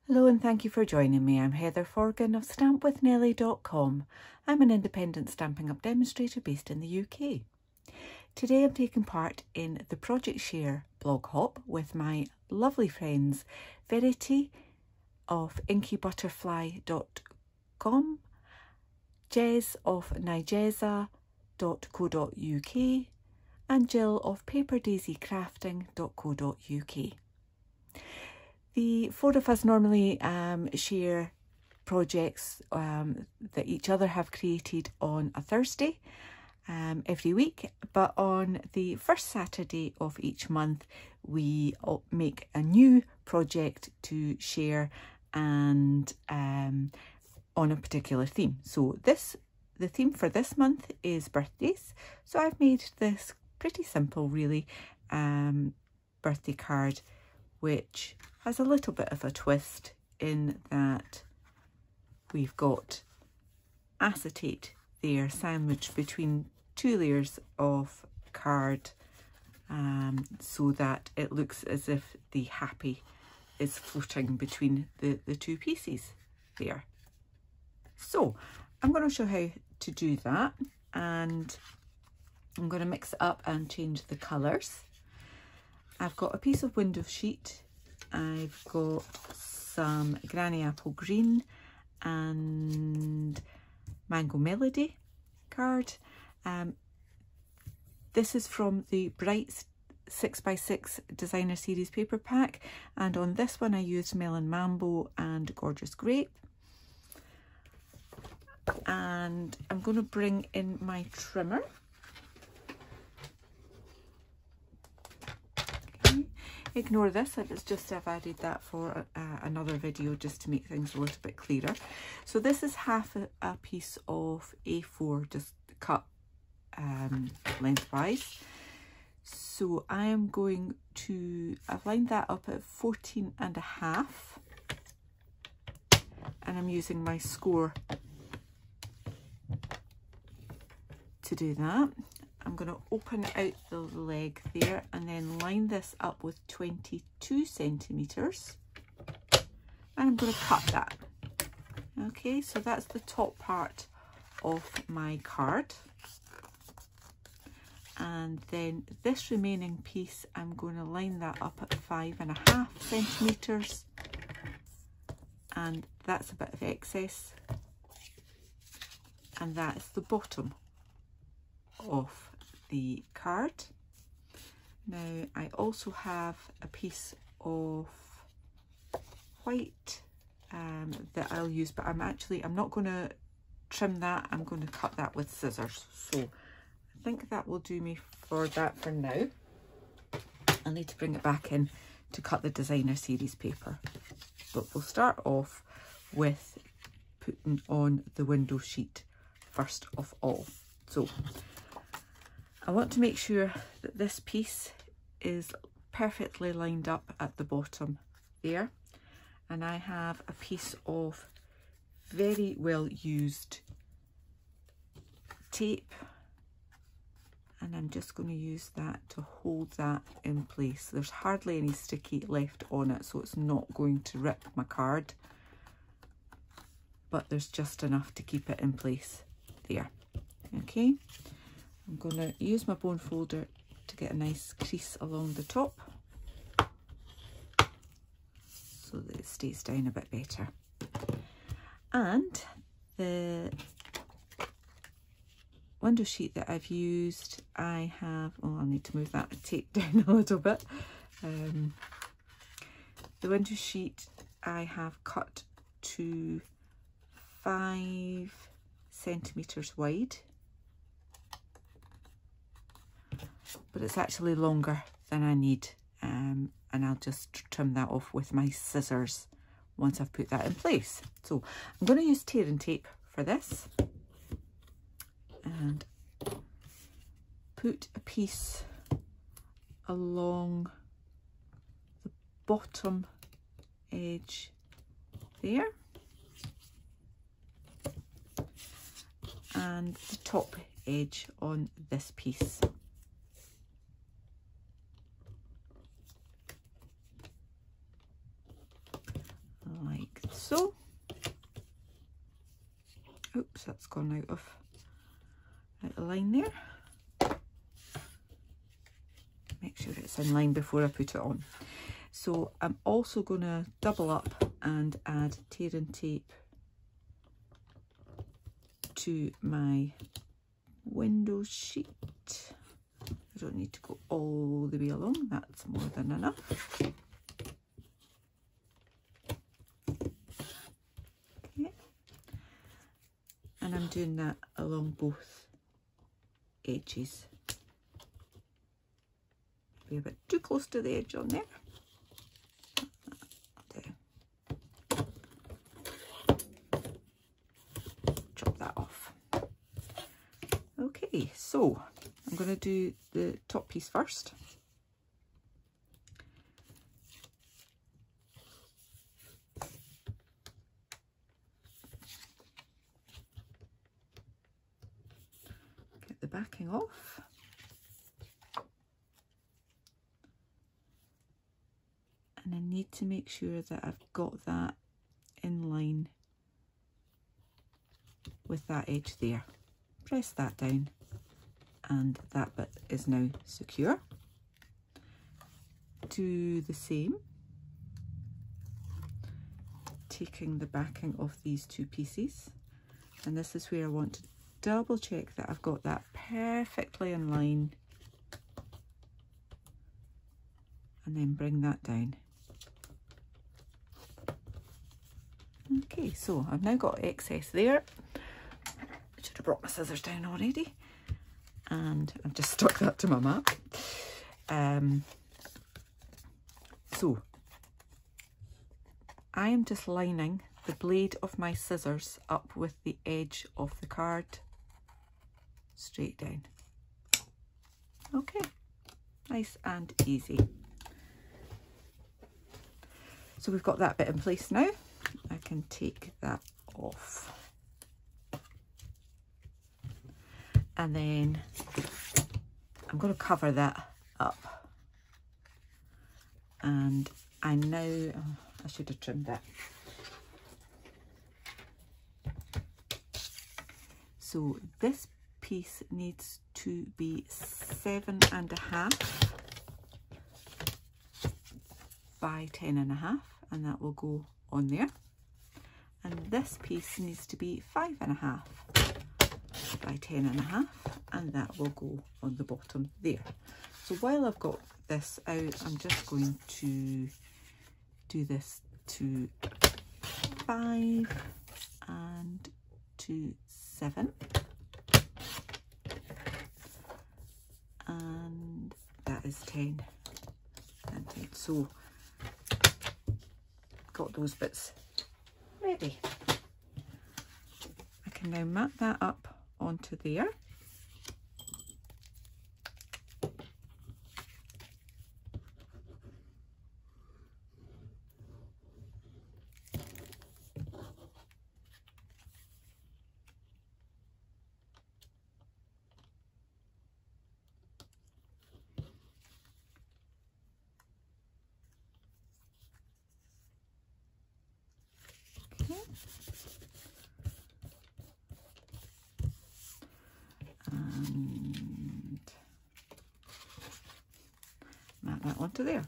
Hello and thank you for joining me. I'm Heather Forgan of stampwithnellie.com. I'm an independent Stampin' Up demonstrator based in the UK. Today I'm taking part in the Project Share blog hop with my lovely friends Verity of inkybutterfly.com, Jez of nigeza.co.uk and Jill of paperdaisycrafting.co.uk. The four of us normally share projects that each other have created on a Thursday every week, but on the first Saturday of each month we make a new project to share and on a particular theme. So the theme for this month is birthdays, so I've made this pretty simple really birthday card, which has a little bit of a twist in that we've got acetate there sandwiched between two layers of card, so that it looks as if the happy is floating between the two pieces there. So I'm going to show how to do that, and I'm going to mix it up and change the colours. I've got a piece of window sheet, I've got some Granny Apple Green and Mango Melody card. This is from the Bright 6x6 Designer Series paper pack, and on this one I used Melon Mambo and Gorgeous Grape. And I'm going to bring in my trimmer. Ignore this, it's just I've added that for another video just to make things a little bit clearer. So this is half a piece of A4 just cut lengthwise. So I am going to, I've lined that up at 14.5 and I'm using my score to do that. I'm going to open out the leg there and then line this up with 22 centimetres, and I'm going to cut that. Okay, so that's the top part of my card, and then this remaining piece I'm going to line that up at 5.5 centimetres, and that's a bit of excess, and that's the bottom of the card. Now I also have a piece of white that I'll use, but I'm not going to trim that, I'm going to cut that with scissors. So I think that will do me for that for now. I'll need to bring it back in to cut the Designer Series paper, but we'll start off with putting on the window sheet first of all. So I want to make sure that this piece is perfectly lined up at the bottom there, and I have a piece of very well used tape, and I'm just going to use that to hold that in place. There's hardly any sticky left on it, so it's not going to rip my card, but there's just enough to keep it in place there. Okay, I'm going to use my bone folder to get a nice crease along the top so that it stays down a bit better. And the window sheet that I've used, I have, oh, I'll need to move that tape down a little bit. The window sheet I have cut to 5 centimetres wide, but it's actually longer than I need, and I'll just trim that off with my scissors once I've put that in place. So I'm going to use tearing tape for this and put a piece along the bottom edge there and the top edge on this piece. Like so. Oops, that's gone out of line there. Make sure it's in line before I put it on. So I'm also going to double up and add tear and tape to my window sheet. I don't need to go all the way along, that's more than enough. Okay, and I'm doing that along both edges. Be a bit too close to the edge on there. Chop that off. Okay, so I'm going to do the top piece first. Get the backing off. And I need to make sure that I've got that in line with that edge there. Press that down and that bit is now secure. Do the same, taking the backing of these two pieces, and this is where I want to double check that I've got that perfectly in line, and then bring that down. Okay, so I've now got excess there. I should have brought my scissors down already, and I've just stuck that to my map. So I am just lining the blade of my scissors up with the edge of the card, straight down. Okay, nice and easy. So we've got that bit in place now. I can take that off. And then I'm going to cover that up. And I now, I should have trimmed that. So this piece needs to be 7.5 by 10.5, and that will go on there. And this piece needs to be 5.5 by 10.5, and that will go on the bottom there. So while I've got this out, I'm just going to do this to 5 and to 7, and that is 10 and 10. So got those bits ready. I can now mat that up onto there. And mat that onto there.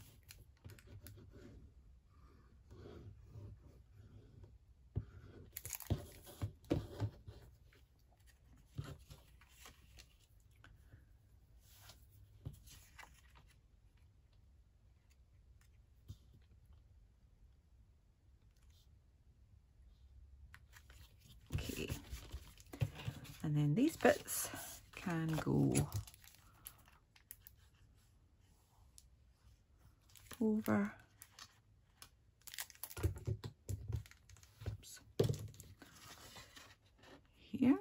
Okay, and then these bits can go over here,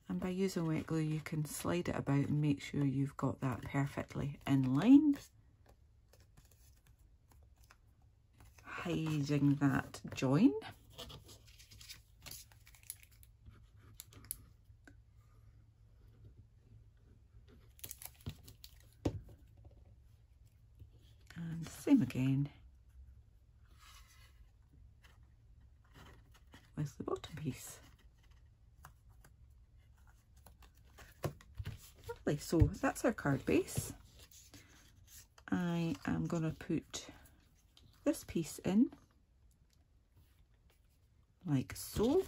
and by using wet glue you can slide it about and make sure you've got that perfectly in line, hiding that join. And same again with the bottom piece. Lovely, so that's our card base. I am going to put this piece in like so.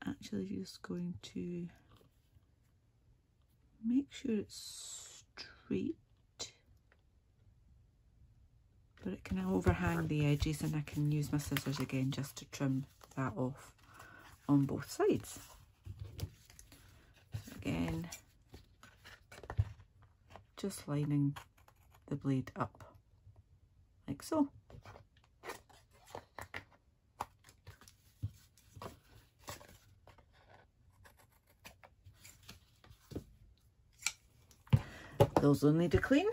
Actually just going to make sure it's straight, but it can overhang the edges, and I can use my scissors again just to trim that off on both sides. So again, just lining the blade up like so. Those will need to clean.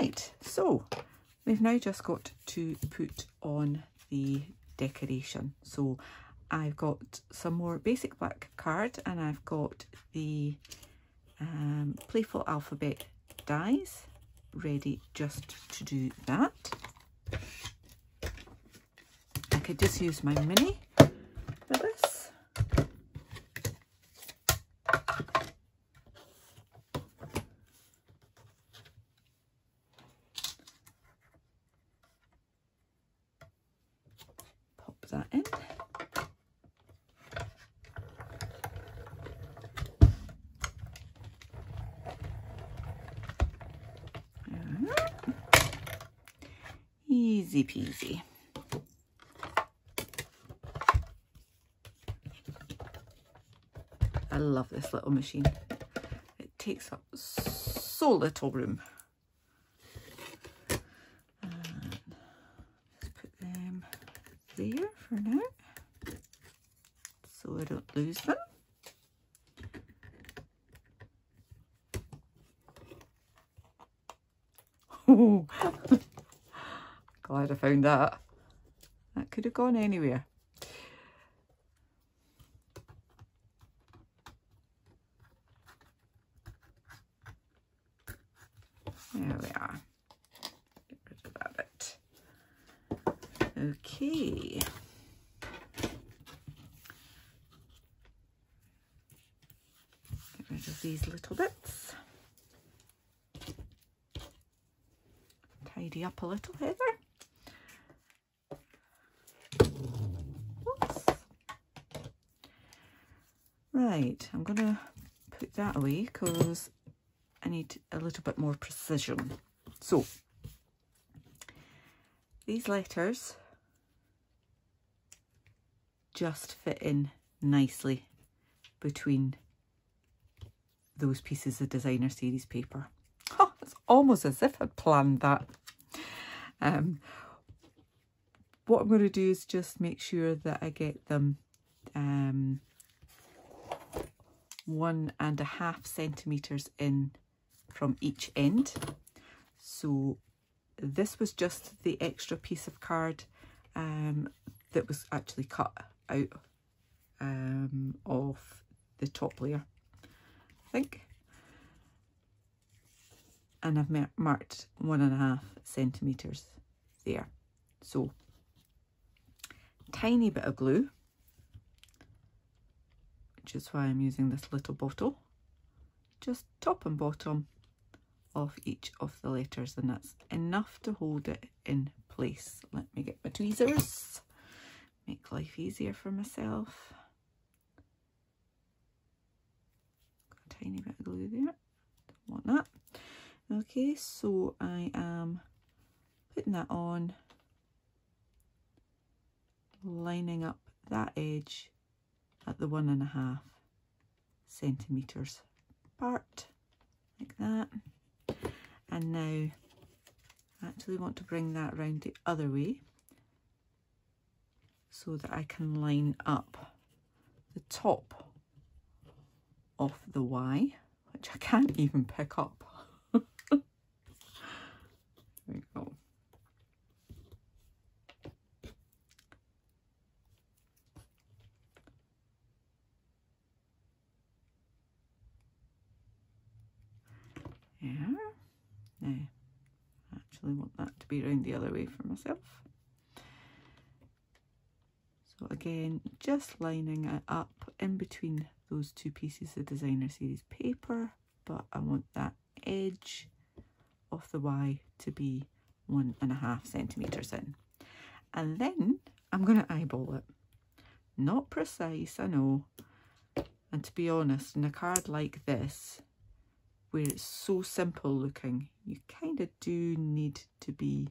Right, so we've now just got to put on the decoration. So I've got some more basic black card, and I've got the Playful Alphabet dies ready just to do that. I could just use my mini for this. Pop that in. Easy peasy. I love this little machine. It takes up so little room. And let's put them there for now, so I don't lose them. Oh, glad I found that. That could have gone anywhere. There we are. Get rid of that bit. Okay. Get rid of these little bits. Tidy up a little, Heather. Oops. Right, I'm going to put that away because I need a little bit more precision. So, these letters just fit in nicely between those pieces of designer series paper. Oh, it's almost as if I'd planned that. What I'm going to do is just make sure that I get them 1.5 centimeters in from each end. So this was just the extra piece of card that was actually cut out of the top layer, I think. And I've marked 1.5 centimeters there. So tiny bit of glue, which is why I'm using this little bottle, just top and bottom of each of the letters, and that's enough to hold it in place. Let me get my tweezers, make life easier for myself. Got a tiny bit of glue there, don't want that. Okay, so I am putting that on, lining up that edge at the 1.5 centimeters apart, like that. And now I actually want to bring that round the other way so that I can line up the top of the Y, which I can't even pick up. There we go. Yeah. Now, I actually want that to be around the other way for myself. So again, just lining it up in between those two pieces of designer series paper, but I want that edge of the Y to be 1.5 centimetres in. And then I'm going to eyeball it. Not precise, I know. And to be honest, in a card like this, where it's so simple looking, you kind of do need to be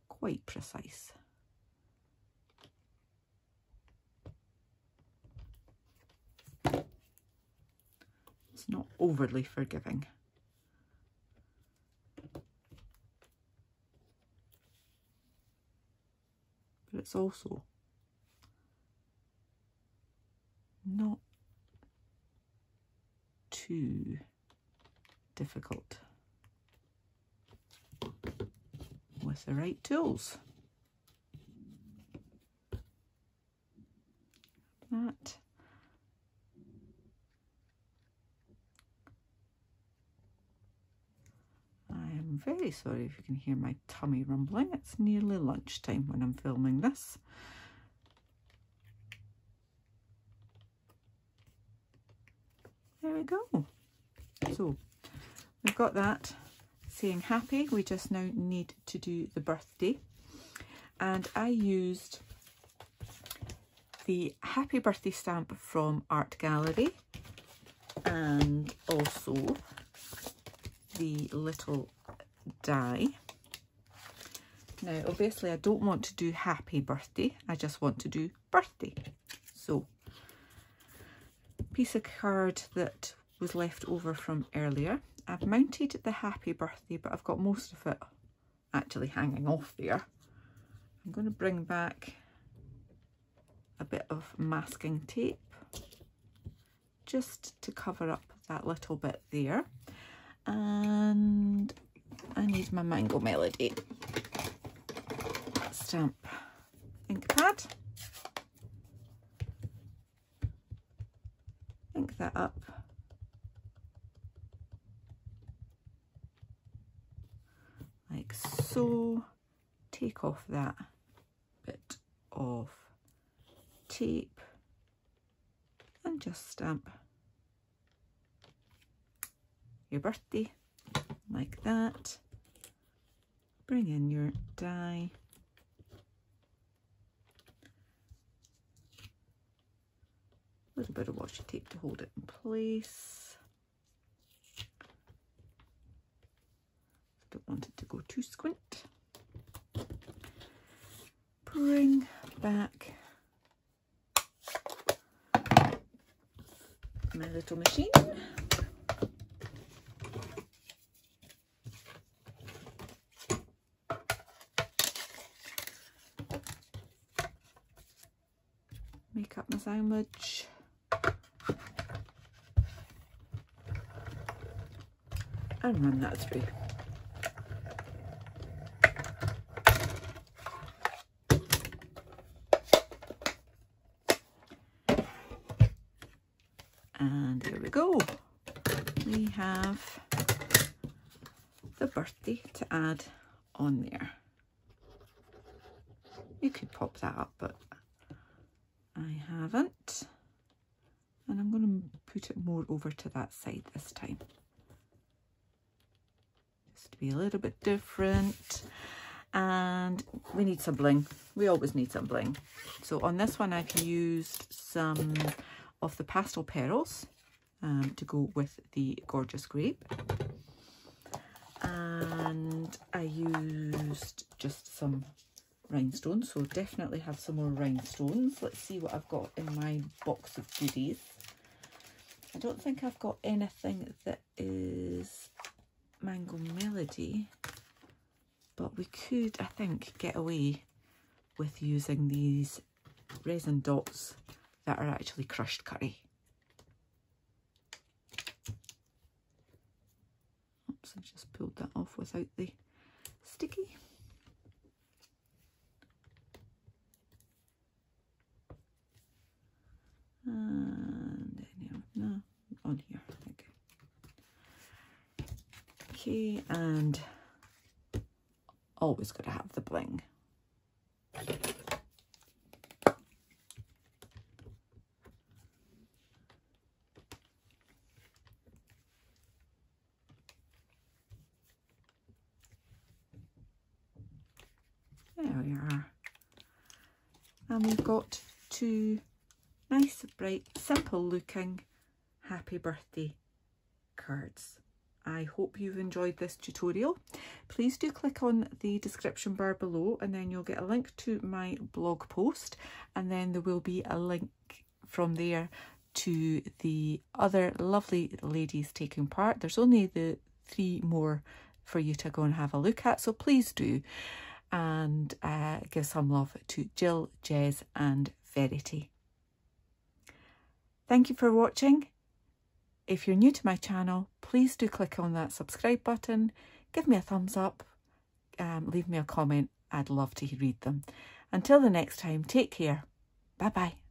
quite precise. It's not overly forgiving. But it's also not too difficult with the right tools. That. I am very sorry if you can hear my tummy rumbling. It's nearly lunchtime when I'm filming this. There we go. So we've got that saying happy. We just now need to do the birthday. And I used the happy birthday stamp from Art Gallery and also the little die. Now obviously I don't want to do happy birthday, I just want to do birthday. So piece of card that was left over from earlier. I've mounted the happy birthday, but I've got most of it actually hanging off there. I'm going to bring back a bit of masking tape just to cover up that little bit there. And I need my Mango Melody stamp ink pad. Ink that up. Like so. Take off that bit of tape and just stamp your birthday like that. Bring in your die. A little bit of washi tape to hold it in place. Don't want it to go too squint. Bring back my little machine. Make up my sandwich. And run that through. And there we go. We have the birthday to add on there. You could pop that up, but I haven't. And I'm going to put it more over to that side this time. Just to be a little bit different. And we need some bling. We always need some bling. So on this one I've used some of the pastel pearls to go with the gorgeous grape. And I used just some rhinestones, so definitely have some more rhinestones. Let's see what I've got in my box of goodies. I don't think I've got anything that is Mango Melody, but we could, I think, get away with using these resin dots that are actually crushed curry. Oops, I just pulled that off without the sticky. And no, on here. Okay, and always got to have the bling. There we are. And we've got two nice, bright, simple looking happy birthday cards. I hope you've enjoyed this tutorial. Please do click on the description bar below and then you'll get a link to my blog post, and then there will be a link from there to the other lovely ladies taking part. There's only the 3 more for you to go and have a look at, so please do. And give some love to Jill, Jez and Verity. Thank you for watching. If you're new to my channel, please do click on that subscribe button, give me a thumbs up, leave me a comment. I'd love to read them. Until the next time, take care. Bye bye.